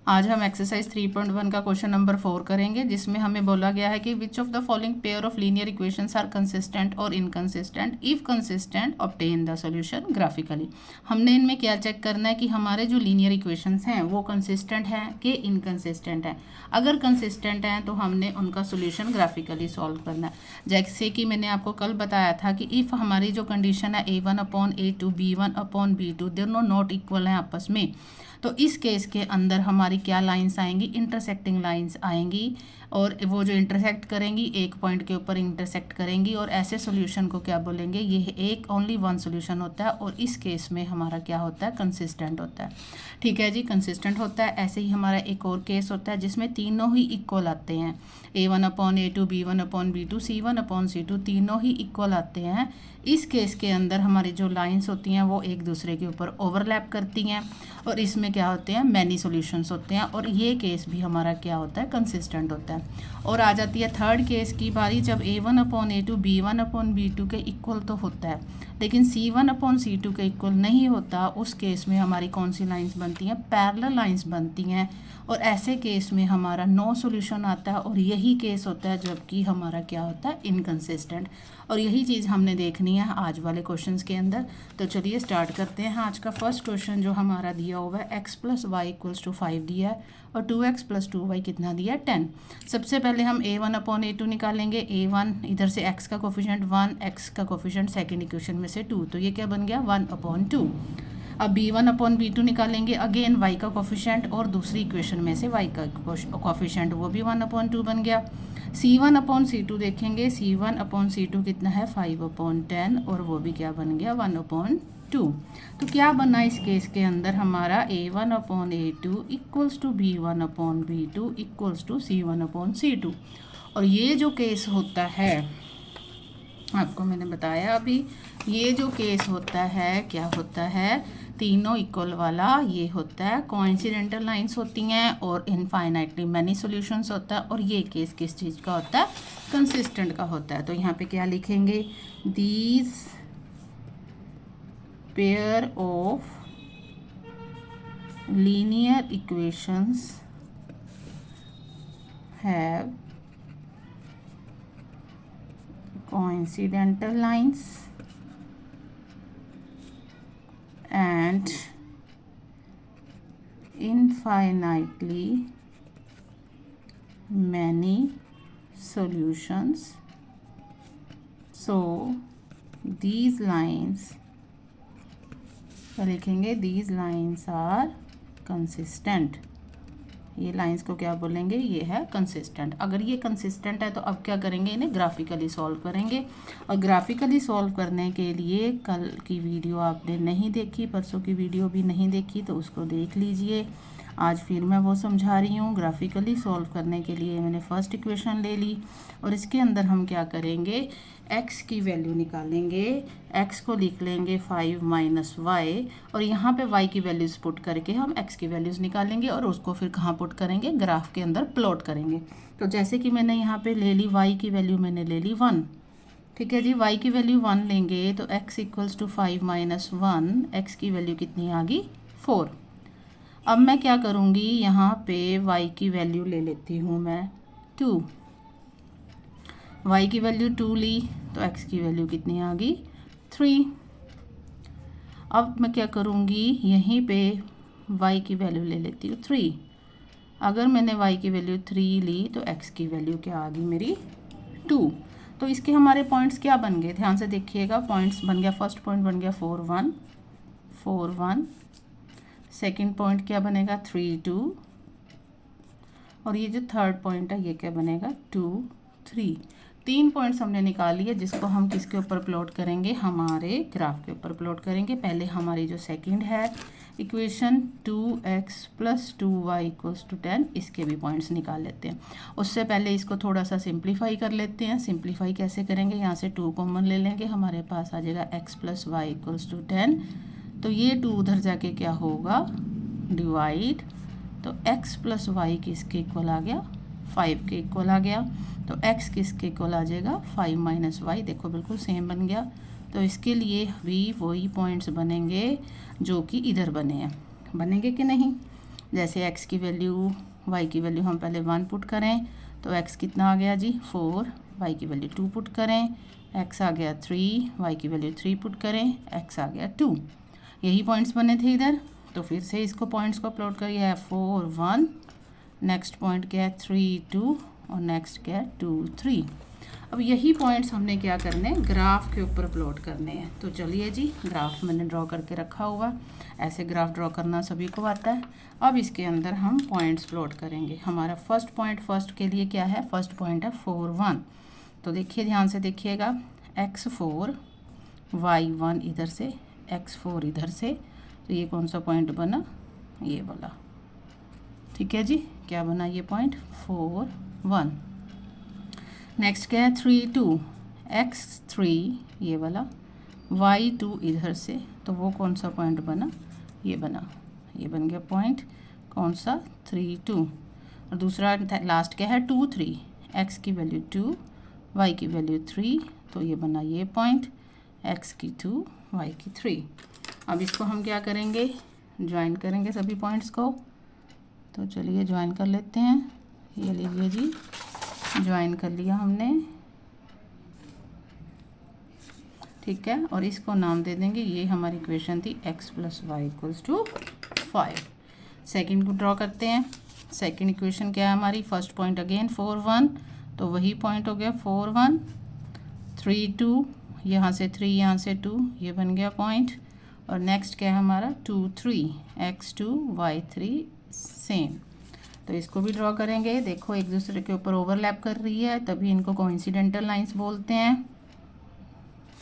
आज हम एक्सरसाइज 3.1 का क्वेश्चन नंबर 4 करेंगे, जिसमें हमें बोला गया है कि which of the following pair of linear equations are consistent और inconsistent, if consistent obtain the solution graphically. हमने इनमें क्या चेक करना है कि हमारे जो लीनियर इक्वेशंस हैं वो कंसिस्टेंट हैं कि इनकंसिस्टेंट हैं। अगर कंसिस्टेंट हैं तो हमने उनका सोल्यूशन ग्राफिकली सॉल्व करना है। जैसे कि मैंने आपको कल बताया था कि इफ़ हमारी जो कंडीशन है A1/A2 B1/B2 दोनों नॉट इक्वल हैं आपस में, तो इस केस के अंदर हमारी क्या लाइंस आएंगी, इंटरसेक्टिंग लाइंस आएंगी, और वो जो इंटरसेक्ट करेंगी एक पॉइंट के ऊपर इंटरसेक्ट करेंगी, और ऐसे सॉल्यूशन को क्या बोलेंगे, ये एक ओनली वन सॉल्यूशन होता है, और इस केस में हमारा क्या होता है, कंसिस्टेंट होता है। ठीक है जी, कंसिस्टेंट होता है। ऐसे ही हमारा एक और केस होता है जिसमें तीनों ही इक्वल आते हैं, A1/A2 B1/B2 C1/C2 तीनों ही इक्वल आते हैं। इस केस के अंदर हमारी जो लाइंस होती हैं वो एक दूसरे के ऊपर ओवरलैप करती हैं, और इसमें क्या होते हैं, मैनी सॉल्यूशंस होते हैं, और ये केस भी हमारा क्या होता है, कंसिस्टेंट होता है। और आ जाती है थर्ड केस की बारी, जब A1/A2 B1/B2 के इक्वल तो होता है, लेकिन C1/C2 के इक्वल नहीं होता। उस केस में हमारी कौन सी लाइंस बनती हैं, पैरेलल लाइंस बनती हैं, और ऐसे केस में हमारा नो सॉल्यूशन आता है, और यही केस होता है जबकि हमारा क्या होता है, इनकंसिस्टेंट। और यही चीज़ हमने देखनी है आज वाले क्वेश्चंस के अंदर। तो चलिए स्टार्ट करते हैं। आज का फर्स्ट क्वेश्चन जो हमारा दिया हुआ है, x + y = 5 दिया है, और 2x + 2y कितना दिया है, 10। सबसे पहले हम A1/A2 निकालेंगे। A1 इधर से x का कोफिशिएंट 1, x का कोफिशिएंट सेकेंड इक्वेशन में से 2, तो ये क्या बन गया, 1/2। अब B1/B2 निकालेंगे, अगेन y का कोफिशिएंट, और दूसरी इक्वेशन में से y का कोफिशिएंट, वो भी 1/2 बन गया। C1/C2 देखेंगे, C1/C2 कितना है, 5/10, और वो भी क्या बन गया, 1/2। तो क्या बना इस केस के अंदर हमारा, A1/A2 = B1/B2 = C1/C2। और ये जो केस होता है, आपको मैंने बताया अभी, ये जो केस होता है क्या होता है, तीनों इक्वल वाला ये होता है, कोइंसिडेंटल लाइंस होती हैं, और इनफाइनाइटली मैनी सॉल्यूशंस होता है। और ये केस किस चीज़ का होता है, कंसिस्टेंट का होता है। तो यहाँ पे क्या लिखेंगे, these pair of linear equations have coincidental lines and infinitely many solutions, so these lines लिखेंगे, these lines are consistent। ये लाइंस को क्या बोलेंगे, ये है कंसिस्टेंट। अगर ये कंसिस्टेंट है तो अब क्या करेंगे, इन्हें ग्राफिकली सॉल्व करेंगे। और ग्राफिकली सॉल्व करने के लिए कल की वीडियो आपने नहीं देखी, परसों की वीडियो भी नहीं देखी, तो उसको देख लीजिए। आज फिर मैं वो समझा रही हूँ। ग्राफिकली सॉल्व करने के लिए मैंने फर्स्ट इक्वेशन ले ली, और इसके अंदर हम क्या करेंगे, x की वैल्यू निकालेंगे। x को लिख लेंगे 5 - y, और यहाँ पे y की वैल्यूज़ पुट करके हम x की वैल्यूज़ निकालेंगे, और उसको फिर कहाँ पुट करेंगे, ग्राफ के अंदर प्लॉट करेंगे। तो जैसे कि मैंने यहाँ पे ले ली y की वैल्यू, मैंने ले ली 1। ठीक है जी, y की वैल्यू 1 लेंगे तो x = 5 - 1, x की वैल्यू कितनी आ गई, 4। अब मैं क्या करूँगी, यहाँ पे y की वैल्यू ले लेती हूँ मैं 2। y की वैल्यू 2 ली तो x की वैल्यू कितनी आ गई, 3। अब मैं क्या करूँगी, यहीं पे y की वैल्यू ले लेती हूँ 3। अगर मैंने y की वैल्यू 3 ली तो x की वैल्यू क्या आ गई मेरी, 2। तो इसके हमारे पॉइंट्स क्या बन गए, ध्यान से देखिएगा। पॉइंट्स बन गया, फर्स्ट पॉइंट बन गया 4 1 4 1, सेकेंड पॉइंट क्या बनेगा, 3 2, और ये जो थर्ड पॉइंट है ये क्या बनेगा, 2 3। 3 पॉइंट्स हमने निकाल लिए, जिसको हम किसके ऊपर प्लॉट करेंगे, हमारे ग्राफ के ऊपर प्लॉट करेंगे। पहले हमारी जो सेकंड है इक्वेशन 2x + 2y = 10, इसके भी पॉइंट्स निकाल लेते हैं। उससे पहले इसको थोड़ा सा सिंप्लीफाई कर लेते हैं। सिंप्लीफाई कैसे करेंगे, यहाँ से 2 कॉमन ले लेंगे, हमारे पास आ जाएगा x + y = 10। तो ये 2 उधर जाके क्या होगा, डिवाइड, तो x + y किसके इक्वल आ गया, 5 के इक्वल आ गया। तो x किसके इक्वल आ जाएगा, 5 - y, देखो बिल्कुल सेम बन गया। तो इसके लिए भी वही पॉइंट्स बनेंगे जो कि इधर बने हैं, बनेंगे कि नहीं। जैसे x की वैल्यू y की वैल्यू हम पहले 1 पुट करें तो x कितना आ गया जी 4, y की वैल्यू 2 पुट करें x आ गया 3, y की वैल्यू 3 पुट करें x आ गया 2। यही पॉइंट्स बने थे इधर, तो फिर से इसको पॉइंट्स को प्लॉट करिए 4 1, नेक्स्ट पॉइंट क्या है 3 2 और नेक्स्ट क्या है 2 3। अब यही पॉइंट्स हमने क्या करने हैं ग्राफ के ऊपर प्लॉट करने हैं। तो चलिए जी ग्राफ मैंने ड्रॉ करके रखा हुआ, ऐसे ग्राफ ड्रॉ करना सभी को आता है। अब इसके अंदर हम पॉइंट्स प्लॉट करेंगे। हमारा फर्स्ट पॉइंट फर्स्ट के लिए क्या है, फर्स्ट पॉइंट है 4 1। तो देखिए ध्यान से देखिएगा x4 y1 इधर से x4 इधर से, तो ये कौन सा पॉइंट बना, ये वाला। ठीक है जी, क्या बना ये पॉइंट 4 1। नेक्स्ट क्या है 3 2, x3 ये वाला, y2 इधर से, तो वो कौन सा पॉइंट बना, ये बना, ये बन गया पॉइंट कौन सा 3 2। और दूसरा लास्ट क्या है 2 3, x की वैल्यू 2 y की वैल्यू 3, तो ये बना ये पॉइंट x की 2 y की 3। अब इसको हम क्या करेंगे, ज्वाइन करेंगे सभी पॉइंट्स को। तो चलिए ज्वाइन कर लेते हैं। ये लीजिए जी, ज्वाइन कर लिया हमने, ठीक है। और इसको नाम दे देंगे, ये हमारी इक्वेशन थी x + y = 5। सेकंड को ड्रॉ करते हैं। सेकंड इक्वेशन क्या है हमारी, फर्स्ट पॉइंट अगेन 4 1, तो वही पॉइंट हो गया 4 1 3 2, यहाँ से 3 यहाँ से 2, ये बन गया पॉइंट। और नेक्स्ट क्या है हमारा 2 3, x2 y3 सेम। तो इसको भी ड्रॉ करेंगे। देखो एक दूसरे के ऊपर ओवरलैप कर रही है, तभी इनको कोइंसिडेंटल लाइंस बोलते हैं,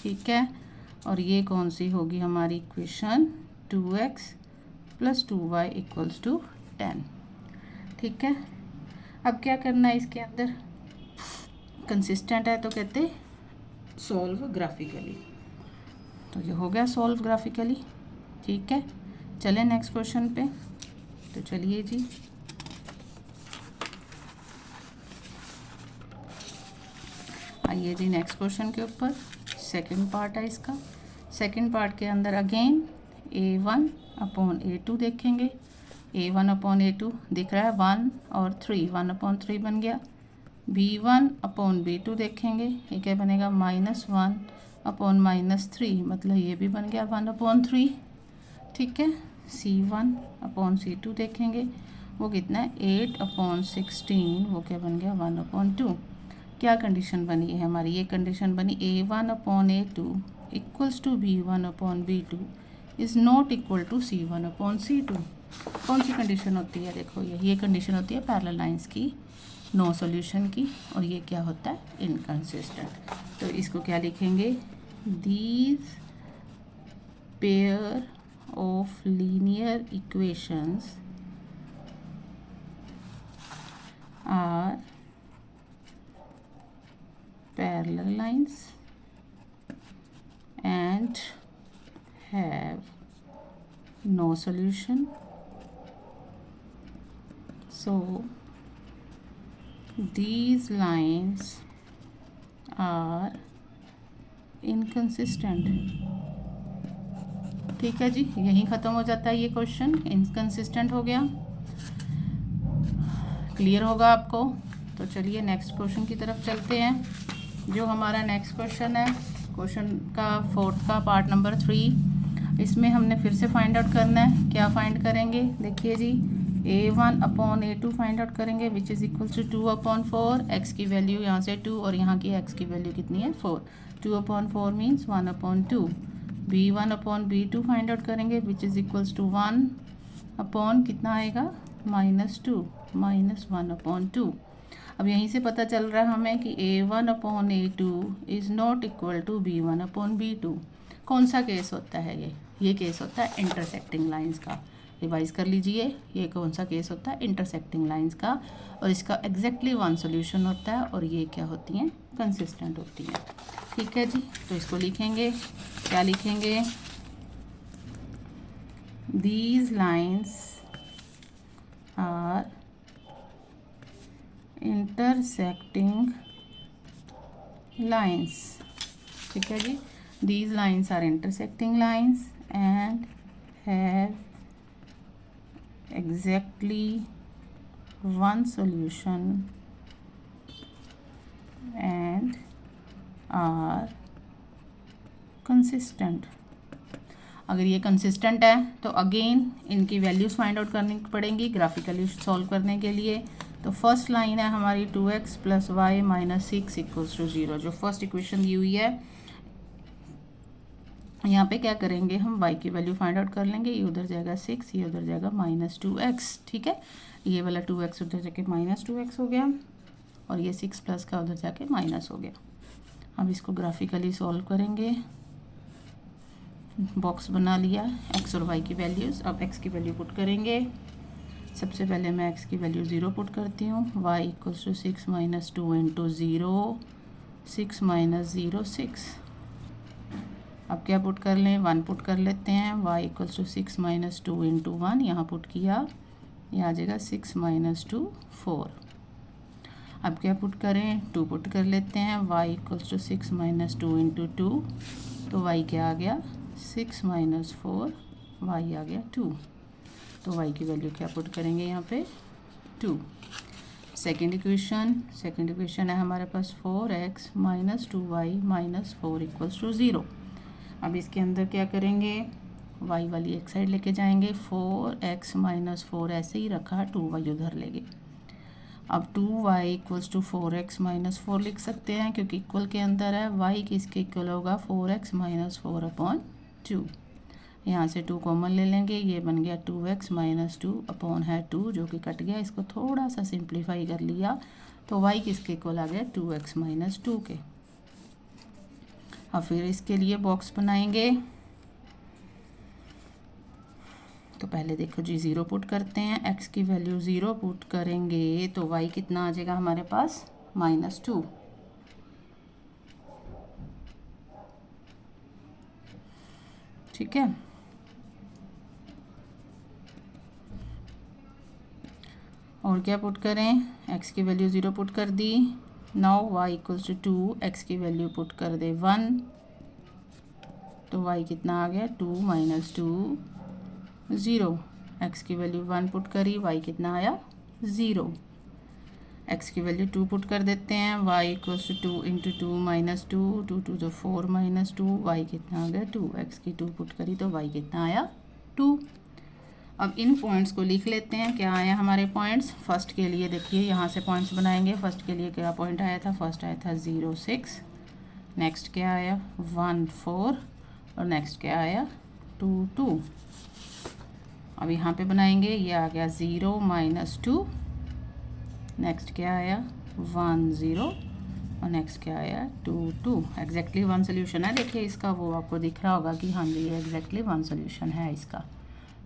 ठीक है। और ये कौन सी होगी हमारी इक्वेशन 2x + 2y = 10, ठीक है। अब क्या करना है इसके अंदर, कंसिस्टेंट है तो कहते सॉल्व ग्राफिकली। तो ये हो गया सॉल्व ग्राफिकली, ठीक है। चलें नेक्स्ट क्वेश्चन पे। तो चलिए जी, आइए जी नेक्स्ट क्वेश्चन के ऊपर। सेकंड पार्ट है इसका। सेकंड पार्ट के अंदर अगेन a1/a2 देखेंगे। a1/a2 दिख रहा है 1 और 3, 1/3 बन गया। b1/b2 देखेंगे, ये क्या बनेगा -1/-3, मतलब ये भी बन गया 1/3, ठीक है। c1/c2 देखेंगे, वो कितना है 8/16, वो क्या बन गया 1/2। क्या कंडीशन बनी है हमारी, ये कंडीशन बनी a1/a2 = b1/b2 is not equal to c1/c2। कौन सी कंडीशन होती है, देखो ये कंडीशन होती है पैरेलल लाइंस की, नो सॉल्यूशन की। और ये क्या होता है इनकंसिस्टेंट। तो इसको क्या लिखेंगे, these pair of linear equations are parallel lines and have no solution, so these lines are inconsistent। ठीक है जी, यहीं ख़त्म हो जाता है ये क्वेश्चन, इनकंसिस्टेंट हो गया। क्लियर होगा आपको। तो चलिए नेक्स्ट क्वेश्चन की तरफ चलते हैं। जो हमारा नेक्स्ट क्वेश्चन है, क्वेश्चन का फोर्थ का पार्ट नंबर 3, इसमें हमने फिर से फाइंड आउट करना है। क्या फाइंड करेंगे, देखिए जी a1/a2 फाइंड आउट करेंगे, which is equal to 2/4। X की वैल्यू यहाँ से 2 और यहाँ की एक्स की वैल्यू कितनी है 4, 2/4 मीन्स 1/2। b1/b2 फाइंड आउट करेंगे, विच इज़ इक्वल्स टू 1 कितना आएगा -2, -1/2। अब यहीं से पता चल रहा है हमें कि a1/a2 is not equal to b1/b2। कौन सा केस होता है ये केस होता है इंटरसेक्टिंग लाइंस का। रिवाइज कर लीजिए, ये कौन सा केस होता है इंटरसेक्टिंग लाइंस का, और इसका एग्जैक्टली 1 सॉल्यूशन होता है, और ये क्या होती हैं कंसिस्टेंट होती हैं, ठीक है जी। तो इसको लिखेंगे, क्या लिखेंगे, these lines are intersecting lines, ठीक है जी। these lines are intersecting lines and have exactly one solution and are consistent। अगर ये कंसिस्टेंट है तो अगेन इनकी वैल्यूज़ फाइंड आउट करनी पड़ेंगी ग्राफिकली सॉल्व करने के लिए। तो फर्स्ट लाइन है हमारी 2x + y - 6 = 0, जो फर्स्ट इक्वेशन दी हुई है। यहाँ पे क्या करेंगे हम, y की वैल्यू फाइंड आउट कर लेंगे। ये उधर जाएगा 6, ये उधर जाएगा -2x। ठीक है, ये वाला 2x उधर जाके -2x हो गया और ये 6 प्लस का उधर जाके माइनस हो गया। अब इसको ग्राफिकली सॉल्व करेंगे। बॉक्स बना लिया x और y की वैल्यूज़। अब x की वैल्यू पुट करेंगे। सबसे पहले मैं x की वैल्यू 0 पुट करती हूँ। y = 6 - 2 × 0, 6 - 0 6। अब क्या पुट कर लें, 1 पुट कर लेते हैं। y = 6 - 2 × 1, यहाँ पुट किया, ये आ जाएगा 6 - 2 4। अब क्या पुट करें, 2 पुट कर लेते हैं। y = 6 - 2 × 2, तो y क्या आ गया 6 - 4, y आ गया 2। तो y की वैल्यू क्या पुट करेंगे यहाँ पे 2। सेकेंड इक्वेशन है हमारे पास 4x - 2y - 4 = 0। अब इसके अंदर क्या करेंगे, y वाली एक साइड लेके जाएंगे। 4x - 4 ऐसे ही रखा, 2y उधर ले गए। अब 2y = 4x - 4 लिख सकते हैं क्योंकि इक्वल के अंदर है। y किसके इक्वल होगा 4x - 4/2। यहाँ से 2 कॉमन ले लेंगे, ये बन गया 2x - 2/2 जो कि कट गया। इसको थोड़ा सा सिंप्लीफाई कर लिया तो y किसके इक्वल आ गया 2x - 2 के। अब फिर इसके लिए बॉक्स बनाएंगे। तो पहले देखो जी 0 पुट करते हैं। x की वैल्यू 0 पुट करेंगे तो y कितना आ जाएगा हमारे पास -2। ठीक है, और क्या पुट करें, x की वैल्यू 0 पुट कर दी। नाउ y = 2, x की वैल्यू पुट कर दे 1, तो y कितना आ गया 2 - 2 0। x की वैल्यू 1 पुट करी, y कितना आया 0। x की वैल्यू 2 पुट कर देते हैं। y = 2 × 2 - 2, 2 × 2 = 4 - 2, y कितना आ गया 2। x की 2 पुट करी तो y कितना आया 2। अब इन पॉइंट्स को लिख लेते हैं। क्या आया हमारे पॉइंट्स, फर्स्ट के लिए देखिए यहाँ से पॉइंट्स बनाएंगे। फर्स्ट के लिए क्या पॉइंट आया था, फर्स्ट आया था 0 6, नेक्स्ट क्या आया 1 4 और नेक्स्ट क्या आया 2 2। अब यहाँ पे बनाएंगे, ये आ गया 0 - 2, नेक्स्ट क्या आया 1 0 और नेक्स्ट क्या आया 2 2। एग्जैक्टली 1 सोल्यूशन है। देखिए इसका वो आपको दिख रहा होगा कि हाँ जी ये एग्जैक्टली 1 सोल्यूशन है इसका।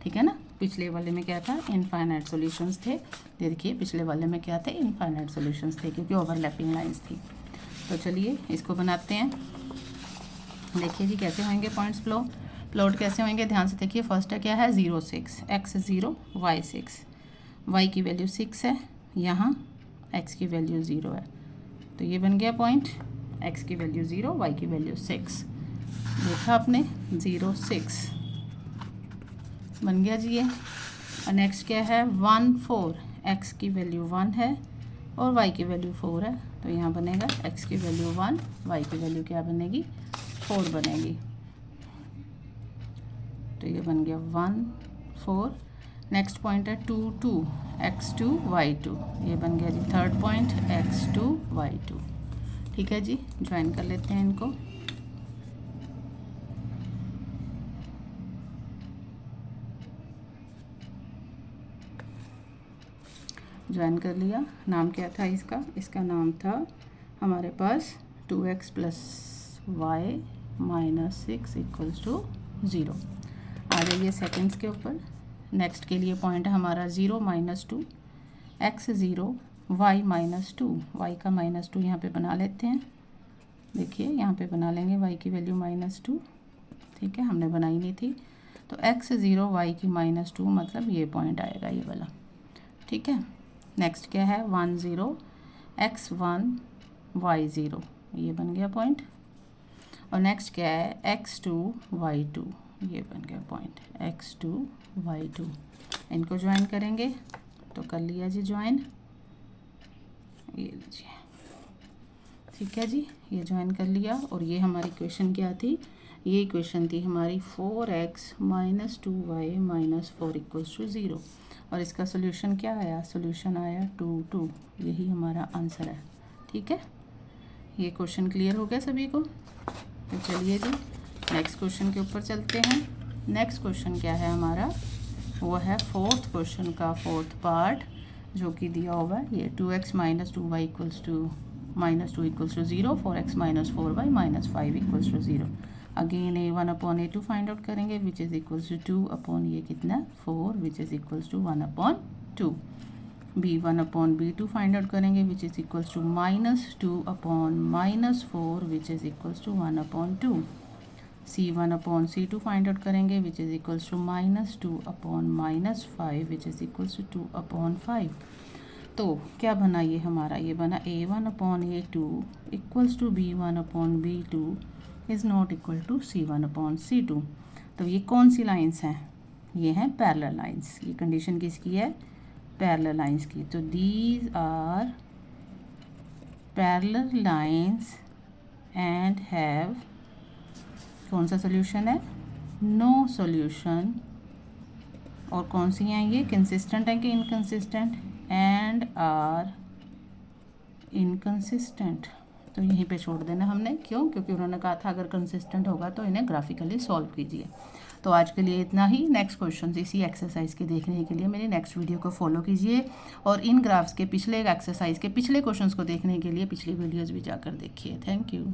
ठीक है ना, पिछले वाले में क्या था इनफाइनाइट सॉल्यूशंस थे। देखिए पिछले वाले में क्या थे इनफाइनाइट सॉल्यूशंस थे क्योंकि ओवरलैपिंग लाइंस थी। तो चलिए इसको बनाते हैं। देखिए जी कैसे होंगे पॉइंट्स प्लॉट कैसे होंगे, ध्यान से देखिए। फर्स्ट है क्या है 0 6, x 0 y 6, y की वैल्यू 6 है, यहाँ x की वैल्यू 0 है। तो ये बन गया पॉइंट, x की वैल्यू 0 y की वैल्यू 6। देखा आपने 0 6 बन गया जी ये। और नेक्स्ट क्या है 1 4, x की वैल्यू 1 है और y की वैल्यू 4 है। तो यहाँ बनेगा x की वैल्यू 1, y की वैल्यू क्या बनेगी 4 बनेगी। तो ये बन गया 1 4। नेक्स्ट पॉइंट है 2 2, x 2 y 2, ये बन गया जी थर्ड पॉइंट x 2 y 2। ठीक है जी, ज्वाइन कर लेते हैं इनको। ज्वाइन कर लिया। नाम क्या था इसका, इसका नाम था हमारे पास 2x + y - 6 = 0। आ जाइए सेकेंड्स के ऊपर। नेक्स्ट के लिए पॉइंट है हमारा 0 - 2, x 0 y - 2, y का -2 यहाँ पे बना लेते हैं। देखिए यहाँ पे बना लेंगे y की वैल्यू -2। ठीक है, हमने बनाई नहीं थी। तो x 0 y की -2 मतलब ये पॉइंट आएगा ये वाला। ठीक है, नेक्स्ट क्या है 1 0 x 1 y 0, ये बन गया पॉइंट। और नेक्स्ट क्या है x 2 y 2, ये बन गया पॉइंट x 2 y 2। इनको ज्वाइन करेंगे तो कर लिया जी ज्वाइन, ये लीजिए, ठीक है जी, ये ज्वाइन कर लिया। और ये हमारी इक्वेशन क्या थी, ये इक्वेशन थी हमारी 4x - 2y - 4 = 0। और इसका सोल्यूशन क्या आया, सोल्यूशन आया 2 2, यही हमारा आंसर है। ठीक है, ये क्वेश्चन क्लियर हो गया सभी को। तो चलिए जी नेक्स्ट क्वेश्चन के ऊपर चलते हैं। नेक्स्ट क्वेश्चन क्या है हमारा, वो है फोर्थ क्वेश्चन का फोर्थ पार्ट, जो कि दिया हुआ है ये 2x - 2y - 2 = 0, 4x - 4y - 5 = 0। Again a1/a2 find out करेंगे which is equals to 2 upon ये कितना 4 which is equals to 1/2। b1/b2 find out करेंगे which is equals to -2 upon -4 which is equals to 1/2। c1/c2 find out करेंगे which is equals to -2 upon -5 which is equals to 2/5। तो क्या बना ये हमारा, ये बना a1/a2 equals to b1/b2 is not equal to c1/c2। तो ये कौन सी लाइंस हैं, ये हैं पैरेलल लाइंस। ये कंडीशन किसकी है, पैरेलल लाइंस की। तो these are parallel lines and have, कौन सा सोल्यूशन है, नो सोल्यूशन। और कौन सी हैं ये, कंसिस्टेंट है कि इनकंसिस्टेंट, एंड आर इनकंसिस्टेंट। तो यहीं पे छोड़ देना हमने, क्यों, क्योंकि उन्होंने कहा था अगर कंसिस्टेंट होगा तो इन्हें ग्राफिकली सॉल्व कीजिए। तो आज के लिए इतना ही। नेक्स्ट क्वेश्चन इसी एक्सरसाइज के देखने के लिए मेरी नेक्स्ट वीडियो को फॉलो कीजिए, और इन ग्राफ्स के पिछले एक्सरसाइज के पिछले क्वेश्चंस को देखने के लिए पिछली वीडियोज़ भी जाकर देखिए। Thank you.